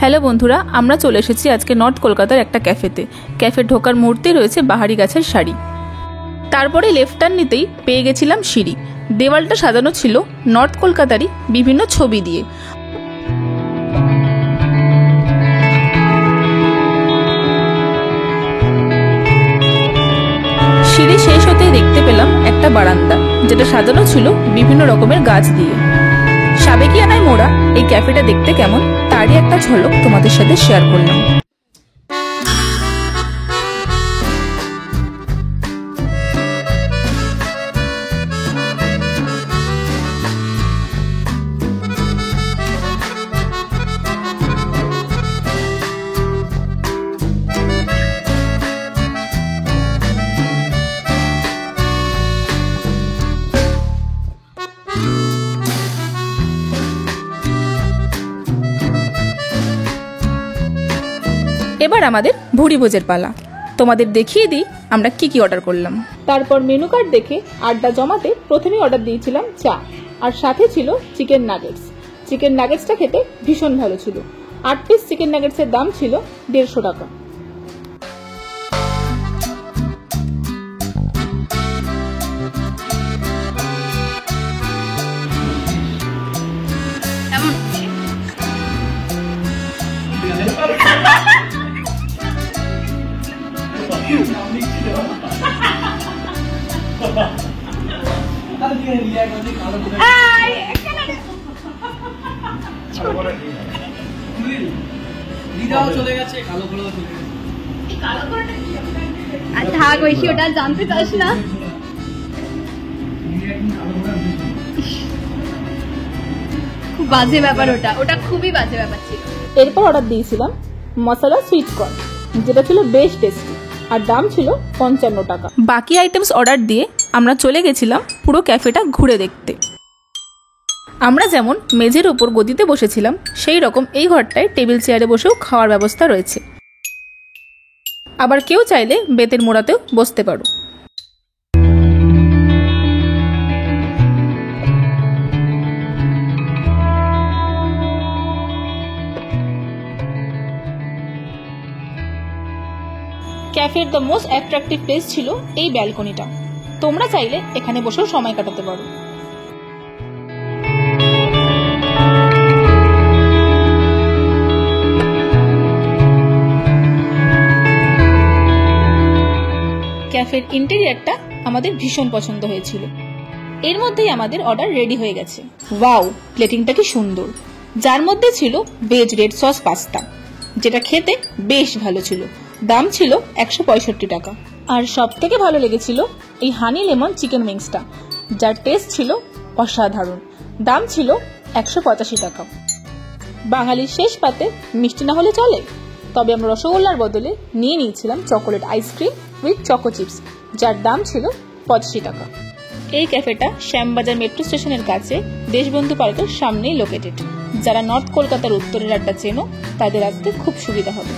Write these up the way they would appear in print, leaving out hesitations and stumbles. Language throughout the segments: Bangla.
হ্যালো বন্ধুরা, আমরা চলে এসেছি আজকে নর্থ কলকাতার একটা ক্যাফেতে। ক্যাফে ঢোকার মুহূর্তে রয়েছে বাহারি গাছের শাড়ি। তারপরে লেফট টার্ন নিতেই পেয়ে গেছিলাম সিঁড়ি। দেওয়ালটা সাজানো ছিল নর্থ কলকাতারই বিভিন্ন ছবি দিয়ে। সিঁড়ি শেষ হতেই দেখতে পেলাম একটা বারান্দা, যেটা সাজানো ছিল বিভিন্ন রকমের গাছ দিয়ে। সাবেকিয়ানায় মোড়া এই ক্যাফেটা দেখতে কেমন তারই একটা ঝলক তোমাদের সাথে শেয়ার করলাম। এবার আমাদের ভুড়ি ভোজের পালা। তোমাদের দেখিয়ে দিই আমরা কি কি অর্ডার করলাম। তারপর মেনু কার্ড দেখে আড্ডা জমাতে প্রথমেই অর্ডার দিয়েছিলাম চা, আর সাথে ছিল চিকেন নাগেটস। চিকেন নাগেটসটা খেতে ভীষণ ভালো ছিল। 8 পিস চিকেন নাগেটসের দাম ছিল 150 টাকা। ওটা জানতে চাস না? খুব বাজে ব্যাপার, ওটা খুবই বাজে ব্যাপার ছিল। এরপর অর্ডার দিয়েছিলাম মশলা সুইট কর্ন, যেটা ছিল বেশ টেস্টি, আর দাম ছিল 55 টাকা। বাকি আইটেমস অর্ডার দিয়ে আমরা চলে গেছিলাম পুরো ক্যাফেটা ঘুরে দেখতে। আমরা যেমন মেঝের ওপর গদিতে বসেছিলাম, সেই রকম এই ঘরটায় টেবিল চেয়ারে বসেও খাওয়ার ব্যবস্থা রয়েছে। আবার কেউ চাইলে বেতের মোড়াতেও বসতে পারো। ক্যাফের দ্য মোস্ট অ্যাট্রাকটিভ প্লেস ছিল এই ব্যালকনিটা। তোমরা চাইলে এখানে বসেও সময় কাটাতে পারো। ক্যাফের ইন্টেরিয়ারটা আমাদের ভীষণ পছন্দ হয়েছিল। এর মধ্যেই আমাদের অর্ডার রেডি হয়ে গেছে। ওয়াও, প্লেটিংটা কি সুন্দর! যার মধ্যে ছিল ভেজ রেড সস পাস্তা, যেটা খেতে বেশ ভালো ছিল। দাম ছিল 165 টাকা। আর সব থেকে ভালো লেগেছিল এই হানি লেমন চিকেন উইংসটা, যার টেস্ট ছিল অসাধারণ। দাম ছিল 185 টাকা। বাঙালির শেষ পাতে মিষ্টি না হলে চলে, তবে আমরা রসগোল্লার বদলে নিয়ে নিয়েছিলাম chocolate ice cream with choco chips, যার দাম ছিল 85 টাকা। এই ক্যাফেটা শ্যামবাজার মেট্রো স্টেশনের কাছে দেশবন্ধু পার্কের সামনেই লোকেটেড। যারা নর্থ কলকাতার উত্তরের আড্ডা চেনো, তাদের আসতে খুব সুবিধা হবে।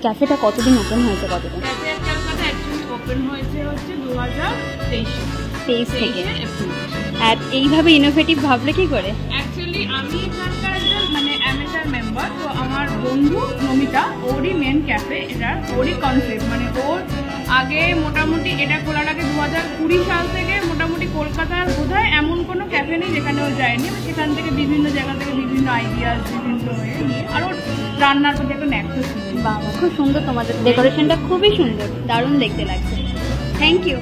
ক্যাফেটা কতদিন ওপেন হয়েছে? কতদিন ওপেন হয়েছে হচ্ছে 2023 থেকে। আর এইভাবে ইনোভেটিভ ভাবলে কি করে? অ্যাকচুয়ালি আমি এখানকার একজন অ্যামেচার মেম্বার। তো আমার বন্ধু নমিতা, ওরই মেন ক্যাফে, এটা ওরই কনসেপ্ট। ওর আগে মোটামুটি এটা খোলার আগে 2020 সাল থেকে মোটামুটি কলকাতার বোধহয় এমন কোনো ক্যাফে নেই যেখানে ও যায়নি। সেখান থেকে বিভিন্ন জায়গা থেকে বিভিন্ন আইডিয়াস বিভিন্ন নিয়ে, আর ওর রান্নার প্রতি একটা ন্যাক্টো ছিল। বাবা, খুব সুন্দর, তোমাদের ডেকোরেশনটা খুবই সুন্দর, দারুণ দেখতে লাগছে। Thank you.